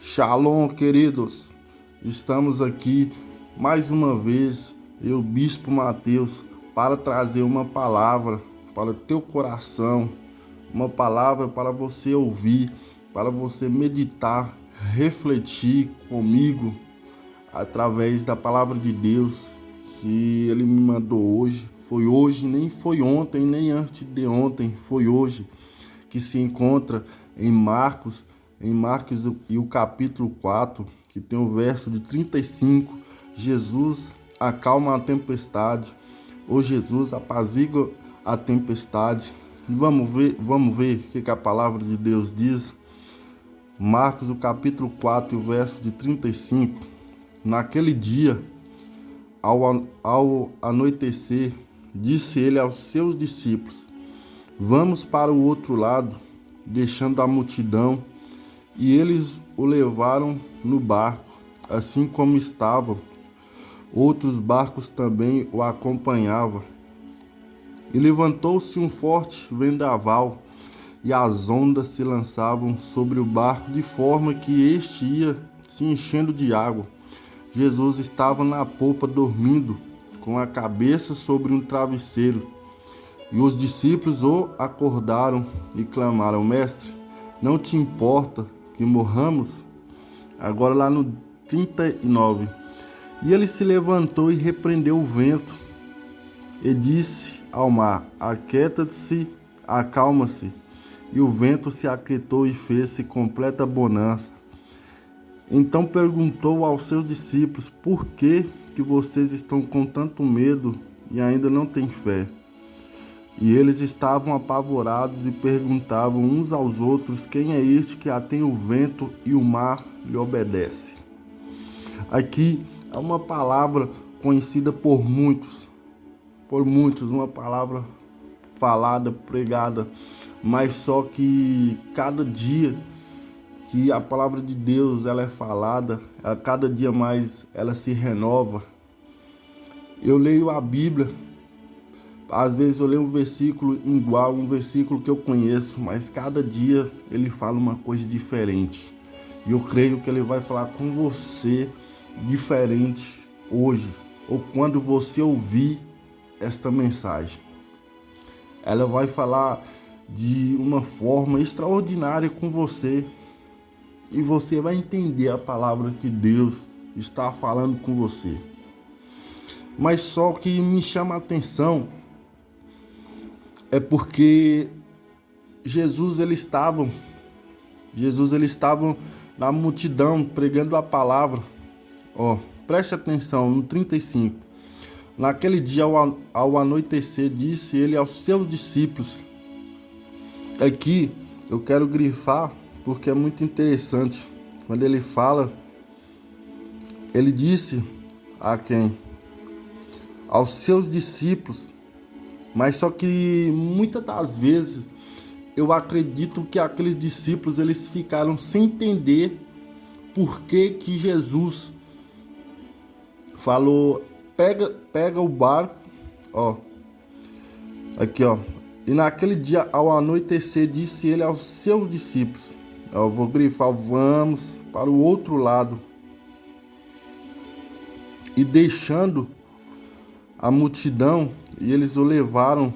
Shalom, queridos. Estamos aqui mais uma vez, eu, Bispo Mateus, para trazer uma palavra para o teu coração, uma palavra para você ouvir, para você meditar, refletir comigo através da palavra de Deus que Ele me mandou hoje. Foi hoje, nem foi ontem, nem antes de ontem, foi hoje, que se encontra em Marcos e o capítulo 4, que tem o verso de 35, Jesus acalma a tempestade, ou Jesus apazigua a tempestade. Vamos ver o que a palavra de Deus diz. Marcos, o capítulo 4, o verso de 35. Naquele dia, ao anoitecer, disse ele aos seus discípulos: vamos para o outro lado, deixando a multidão. E eles o levaram no barco, assim como estavam. Outros barcos também o acompanhavam. E levantou-se um forte vendaval, e as ondas se lançavam sobre o barco, de forma que este ia se enchendo de água. Jesus estava na popa dormindo, com a cabeça sobre um travesseiro. E os discípulos o acordaram e clamaram: Mestre, não te importa que morramos? Agora lá no 39. E ele se levantou e repreendeu o vento, e disse ao mar: aquieta-se, acalma-se. E o vento se aquietou e fez-se completa bonança. Então perguntou aos seus discípulos: por que vocês estão com tanto medo e ainda não têm fé? E eles estavam apavorados e perguntavam uns aos outros: quem é este que atém o vento e o mar lhe obedece? Aqui é uma palavra conhecida por muitos, uma palavra falada, pregada, mas só que cada dia que a palavra de Deus ela é falada, a cada dia mais ela se renova. Eu leio a Bíblia. Às vezes eu leio um versículo igual, um versículo que eu conheço, mas cada dia ele fala uma coisa diferente. E eu creio que ele vai falar com você diferente hoje, ou quando você ouvir esta mensagem. Ela vai falar de uma forma extraordinária com você, e você vai entender a palavra que Deus está falando com você. Mas só que me chama a atenção é porque Jesus ele estava na multidão pregando a palavra. Preste atenção no 35. Naquele dia ao anoitecer, disse ele aos seus discípulos. Aqui eu quero grifar porque é muito interessante. Quando ele fala, ele disse a quem? Aos seus discípulos. Mas só que muitas das vezes eu acredito que aqueles discípulos eles ficaram sem entender por que Jesus falou: pega o barco, aqui e naquele dia ao anoitecer disse ele aos seus discípulos, eu vou grifar, vamos para o outro lado. E deixando a multidão, e eles o levaram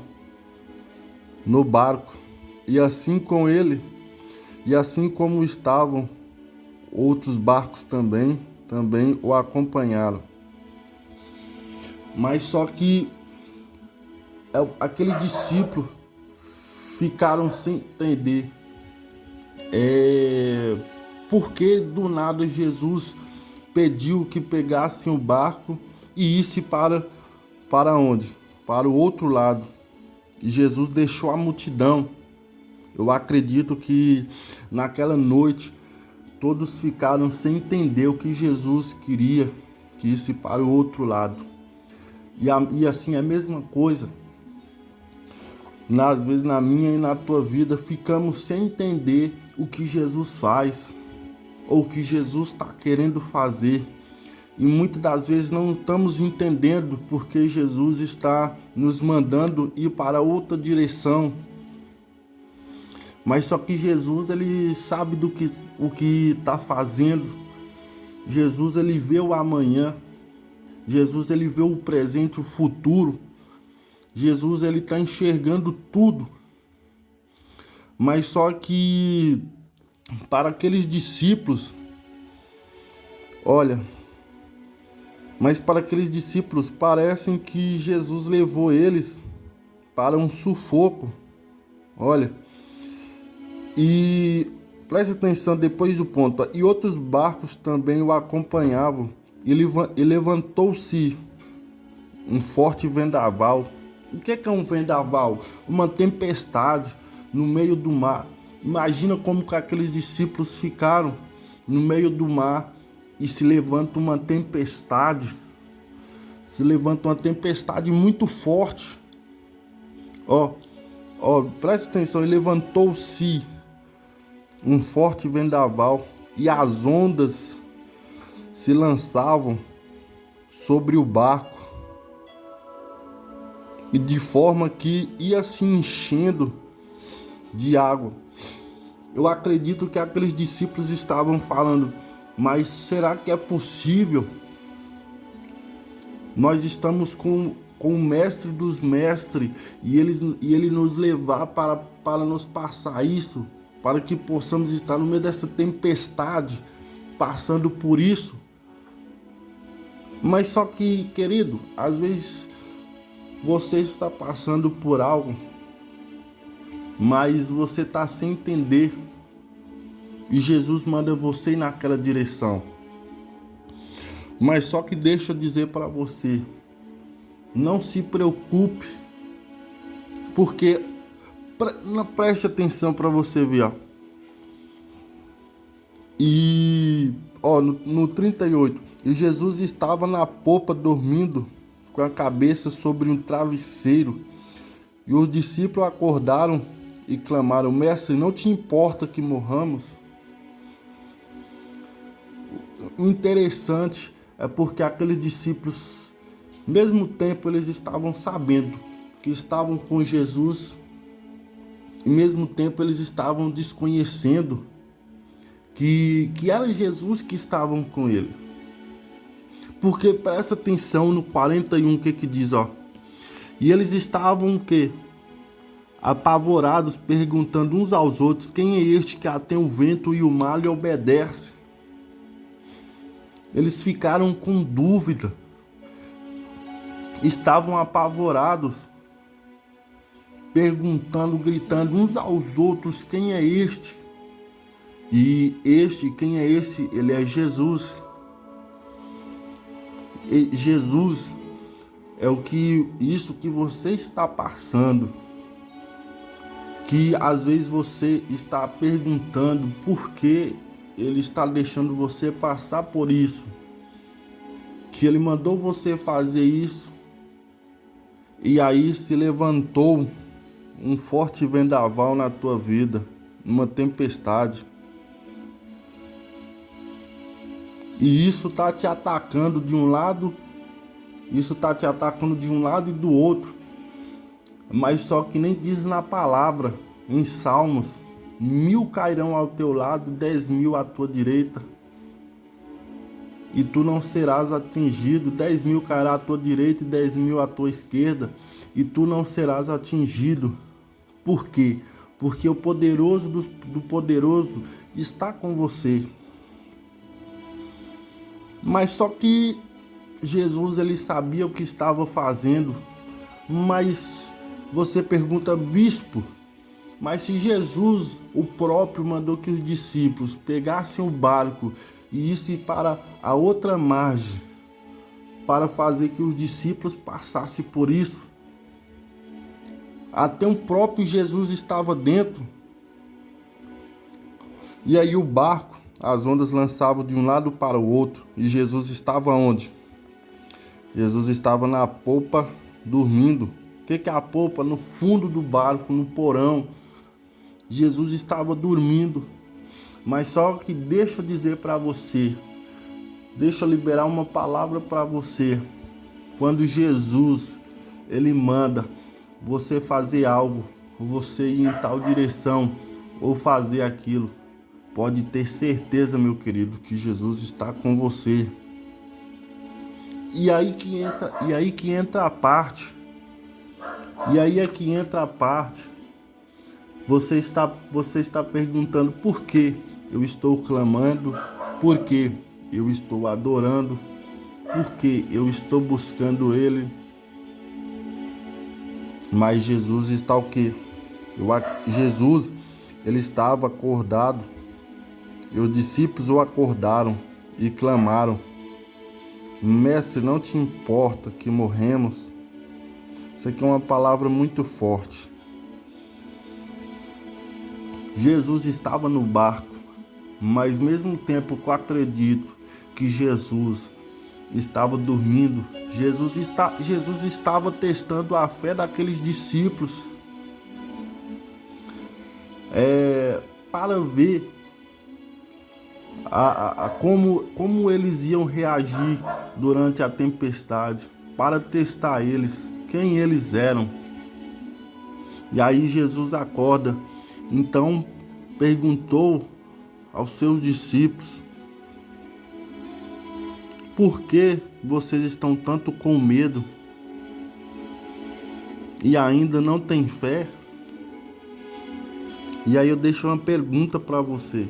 no barco, e assim com ele, e assim como estavam, outros barcos também o acompanharam. Mas só que aqueles discípulos ficaram sem entender porque do nada Jesus pediu que pegassem o barco e isse para onde? Para o outro lado. E Jesus deixou a multidão. Eu acredito que naquela noite todos ficaram sem entender o que Jesus queria, que isse para o outro lado. E assim é a mesma coisa. Às vezes na minha e na tua vida ficamos sem entender o que Jesus faz ou o que Jesus está querendo fazer. E muitas das vezes não estamos entendendo porque Jesus está nos mandando ir para outra direção. Mas só que Jesus, ele sabe o que está fazendo. Jesus, ele vê o amanhã. Jesus, ele vê o presente, o futuro. Jesus, ele está enxergando tudo. Mas só que para aqueles discípulos, olha, mas para aqueles discípulos parecem que Jesus levou eles para um sufoco. Olha, e preste atenção depois do ponto. E outros barcos também o acompanhavam. E levantou-se um forte vendaval. O que é um vendaval? Uma tempestade no meio do mar. Imagina como que aqueles discípulos ficaram no meio do mar e se levanta uma tempestade. Se levanta uma tempestade muito forte. Ó, preste atenção. E levantou-se um forte vendaval e as ondas se lançavam sobre o barco, e de forma que ia se enchendo de água. Eu acredito que aqueles discípulos estavam falando, mas será que é possível? Nós estamos com o mestre dos mestres e ele nos levar para nos passar isso, para que possamos estar no meio dessa tempestade, passando por isso. Mas só que, querido, às vezes você está passando por algo, mas você está sem entender. E Jesus manda você ir naquela direção. Mas só que deixa eu dizer para você, não se preocupe, porque preste atenção para você ver, ó. E no 38, e Jesus estava na popa dormindo com a cabeça sobre um travesseiro. E os discípulos acordaram e clamaram: Mestre, não te importa que morramos? O interessante é porque aqueles discípulos, ao mesmo tempo, eles estavam sabendo que estavam com Jesus, e ao mesmo tempo eles estavam desconhecendo que era Jesus que estavam com ele. Porque presta atenção no 41, o que diz, ó. E eles estavam o quê? Apavorados, perguntando uns aos outros: quem é este que até o vento e o mar lhe obedece? Eles ficaram com dúvida. Estavam apavorados, perguntando, gritando uns aos outros: quem é este? E quem é esse? Ele é Jesus. E Jesus é isso que você está passando, que às vezes você está perguntando por que ele está deixando você passar por isso, que ele mandou você fazer isso, e aí se levantou um forte vendaval na tua vida, uma tempestade. E isso está te atacando de um lado, e do outro. Mas só que nem diz na palavra, em Salmos: 1000 cairão ao teu lado, 10.000 à tua direita, e tu não serás atingido. 10.000 cairá à tua direita e 10.000 à tua esquerda, e tu não serás atingido. Por quê? Porque o poderoso do poderoso está com você. Mas só que Jesus, ele sabia o que estava fazendo. Mas você pergunta: bispo, mas se Jesus, o próprio, mandou que os discípulos pegassem o barco e issem para a outra margem, para fazer que os discípulos passassem por isso, até o próprio Jesus estava dentro. E aí o barco, as ondas lançavam de um lado para o outro. E Jesus estava onde? Jesus estava na popa, dormindo. O que é a popa? No fundo do barco, no porão. Jesus estava dormindo. Mas só que deixa eu dizer para você, deixa eu liberar uma palavra para você. Quando Jesus, ele manda você fazer algo, você ir em tal direção, ou fazer aquilo. Pode ter certeza, meu querido, que Jesus está com você. E aí que entra a parte. E aí é que entra a parte. Você está perguntando por que eu estou clamando, por que eu estou adorando, por que eu estou buscando Ele. Mas Jesus está o quê? Jesus, ele estava acordado. E os discípulos o acordaram e clamaram: Mestre, não te importa que morremos? Isso aqui é uma palavra muito forte. Jesus estava no barco, mas ao mesmo tempo que eu acredito que Jesus estava dormindo, Jesus estava testando a fé daqueles discípulos para ver como eles iam reagir durante a tempestade, para testar eles, quem eles eram. E aí Jesus acorda, então perguntou aos seus discípulos: por que vocês estão tanto com medo e ainda não têm fé? E aí eu deixo uma pergunta para você: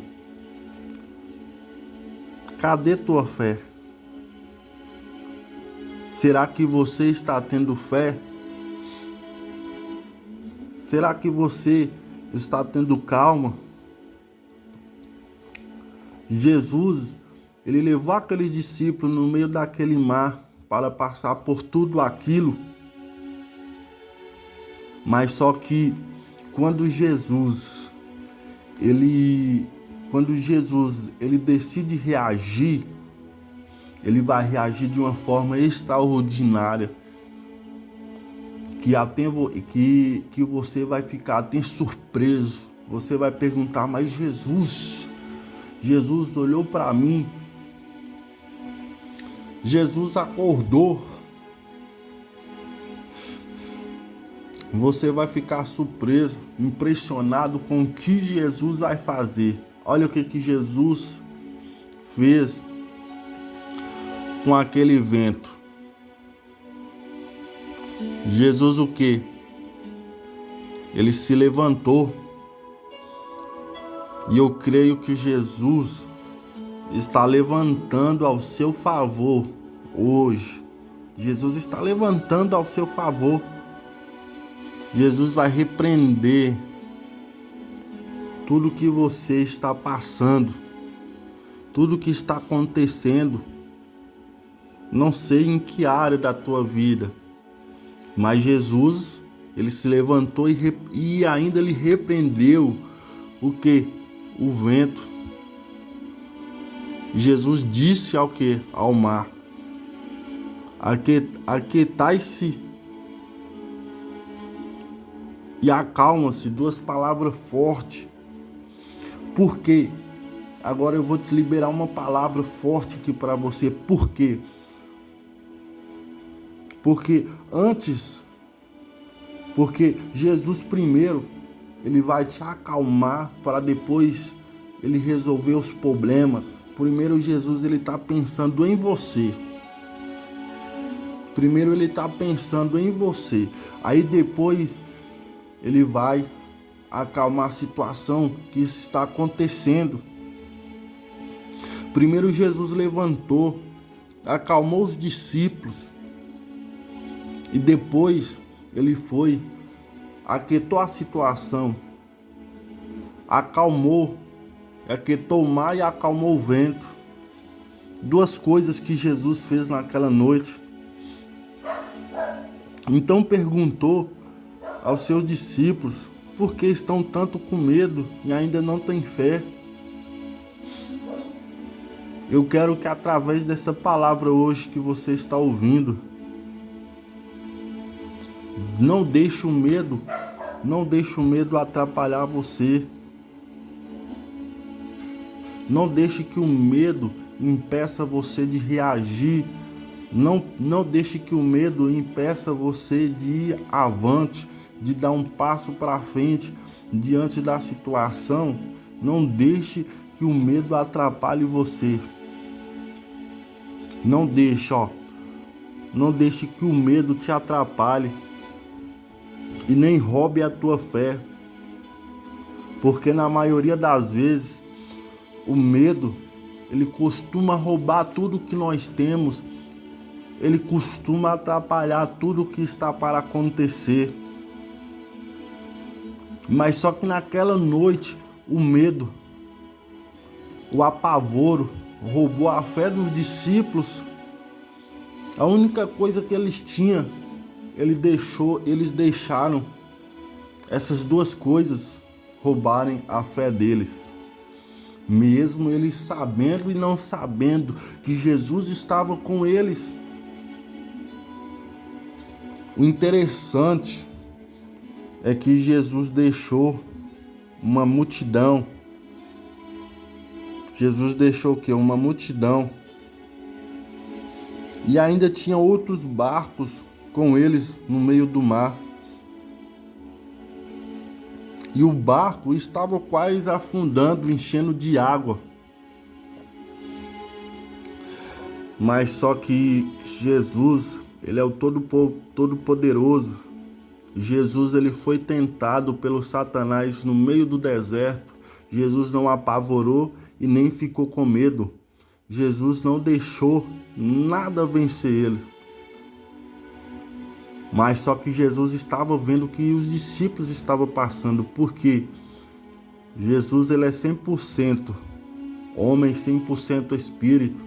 cadê tua fé? Será que você está tendo fé? Será que você está tendo calma? Jesus, ele levou aqueles discípulos no meio daquele mar para passar por tudo aquilo. Mas só que quando Jesus ele decide reagir, ele vai reagir de uma forma extraordinária, que você vai ficar até surpreso. Você vai perguntar: mas Jesus olhou para mim, Jesus acordou. Você vai ficar surpreso, impressionado com o que Jesus vai fazer. Olha o que Jesus fez com aquele vento. Jesus o quê? Ele se levantou. E eu creio que Jesus está levantando ao seu favor hoje. Jesus está levantando ao seu favor. Jesus vai repreender tudo que você está passando, tudo que está acontecendo. Não sei em que área da tua vida, mas Jesus, ele se levantou e ainda ele repreendeu o que? O vento. Jesus disse ao que? Ao mar: aquietai-se e acalma-se. Duas palavras fortes. Por quê? Agora eu vou te liberar uma palavra forte aqui para você. Por quê? Porque Jesus primeiro, ele vai te acalmar para depois ele resolver os problemas. Primeiro Jesus, ele está pensando em você. Primeiro ele está pensando em você. Aí depois ele vai acalmar a situação que está acontecendo. Primeiro Jesus levantou, acalmou os discípulos. E depois ele foi, aquietou a situação, aquietou o mar e acalmou o vento. Duas coisas que Jesus fez naquela noite. Então perguntou aos seus discípulos: por que estão tanto com medo e ainda não têm fé? Eu quero que através dessa palavra hoje que você está ouvindo, não deixe o medo atrapalhar você. Não deixe que o medo impeça você de reagir. Não deixe que o medo impeça você de ir avante, de dar um passo para frente. diante da situação, não deixe que o medo atrapalhe você. Não deixe, não deixe que o medo te atrapalhe e nem roube a tua fé. Porque na maioria das vezes, o medo, ele costuma roubar tudo que nós temos. Ele costuma atrapalhar tudo que está para acontecer. Mas só que naquela noite, o medo, o apavoro, roubou a fé dos discípulos. A única coisa que eles tinham, eles deixaram essas duas coisas roubarem a fé deles. Mesmo eles sabendo e não sabendo que Jesus estava com eles. O interessante é que Jesus deixou uma multidão. Jesus deixou o quê? Uma multidão. E ainda tinha outros barcos com eles no meio do mar. E o barco estava quase afundando, enchendo de água. Mas só que Jesus, ele é o Todo-Poderoso. Jesus, ele foi tentado pelo Satanás no meio do deserto. Jesus não apavorou e nem ficou com medo. Jesus não deixou nada vencer ele. Mas só que Jesus estava vendo o que os discípulos estavam passando. Porque Jesus, ele é 100% homem, 100% espírito.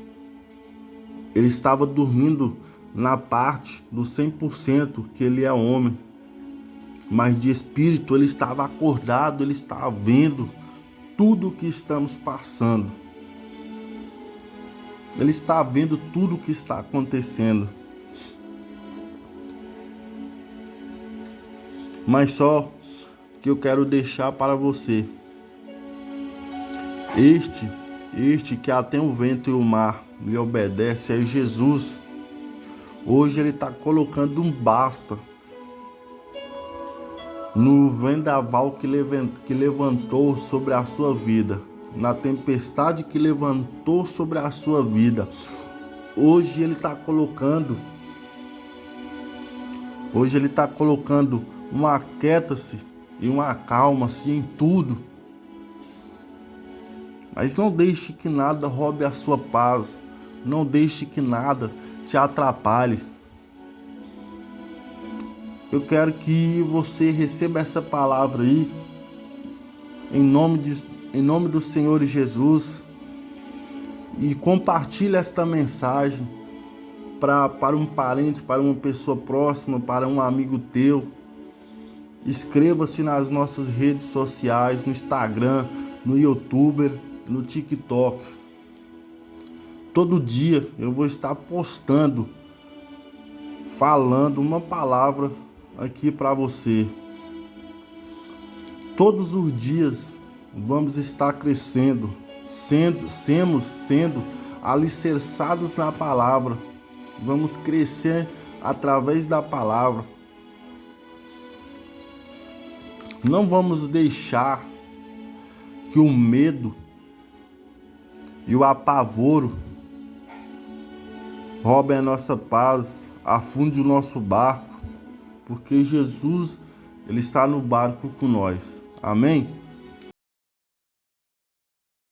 Ele estava dormindo na parte do 100% que ele é homem. Mas de espírito ele estava acordado, ele estava vendo tudo o que estamos passando. Ele está vendo tudo o que está acontecendo. Mas só que eu quero deixar para você. Este que até o vento e o mar lhe obedece é Jesus. Hoje ele está colocando um basta no vendaval que levantou sobre a sua vida, na tempestade que levantou sobre a sua vida. Hoje ele está colocando um aquieta-se e um acalma-se em tudo. Mas não deixe que nada roube a sua paz. Não deixe que nada te atrapalhe. Eu quero que você receba essa palavra aí, em nome do Senhor Jesus, e compartilhe esta mensagem para um parente, para uma pessoa próxima, para um amigo teu. Inscreva-se nas nossas redes sociais, no Instagram, no YouTube, no TikTok. Todo dia eu vou estar postando, falando uma palavra aqui para você. Todos os dias vamos estar crescendo, sendo alicerçados na palavra. Vamos crescer através da palavra. Não vamos deixar que o medo e o apavoro roubem a nossa paz, afunde o nosso barco, porque Jesus, ele está no barco com nós. Amém?